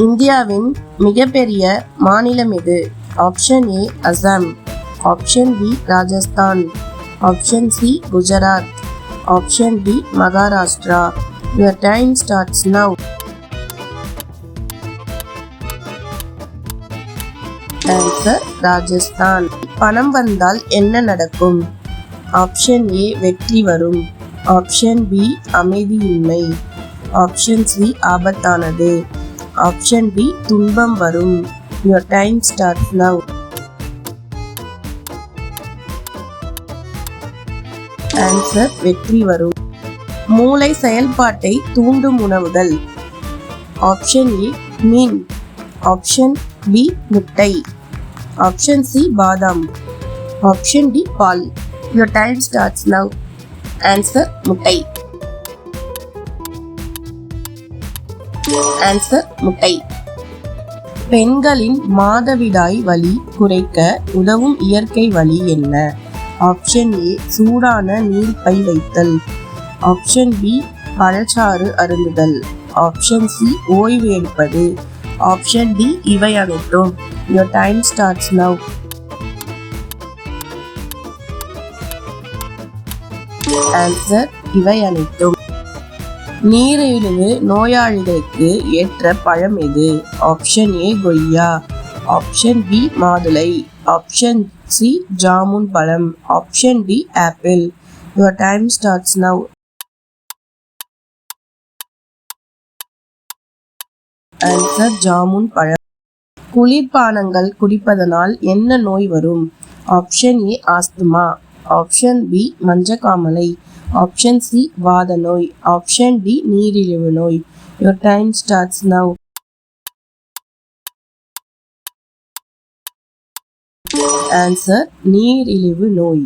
இந்தியாவின் மிகப்பெரிய மாநிலம் எது? Option A Assam, option B Rajasthan, option C Gujarat, option D Maharashtra. Your time starts now. Answer Rajasthan. பணம் வந்தால் என்ன நடக்கும்? ஆப்ஷன் ஏ வெற்றி வரும், ஆப்ஷன் பி அமைதியின்மை, ஆப்ஷன் சி ஆபத்தானது, ஆப்ஷன் டி துன்பம் வரும். Your time starts now. Answer வெற்றி வரும். மூளை செயல்பாட்டை தூண்டும் உணவுகள். ஆப்ஷன் ஏ மீன், ஆப்ஷன் பி முட்டை, ஆப்ஷன் சி பாதாம், ஆப்ஷன் டி பால். Your time starts now. Answer முட்டை. ஆன்சர் முட்டை. பெண்களின் மாதவிடாய் வலி குறைக்க உதவும் இயற்கை வழி என்ன? ஆப்ஷன் ஏ சூடான நீர் பை வைத்தல், ஆப்ஷன் பி பழச்சாறு அருந்துதல், ஆப்ஷன் சி ஓய்வு எடுப்பது, ஆப்ஷன் டி இவை அனைத்தும். Your time starts now. Answer இவை அனைத்தும். நீரிழிவு நோயாளிகளுக்கு ஏற்ற பழம் எது? ஆப்ஷன் ஏ கொய்யா, ஆப்ஷன் பி மாதுளை, ஆப்ஷன் சி ஜாமுன் பழம், option D apple. Your time starts now. Answer ஜாமுன் பழம். குளிர்பானங்கள் குடிப்பதனால் என்ன நோய் வரும்? Option A asthma, option B மஞ்சக்காமலை, ஆப்ஷன் சி வாத நோய், ஆப்ஷன் டி நீரிழிவு நோய். Your time starts now. Answer நீரிழிவு நோய்.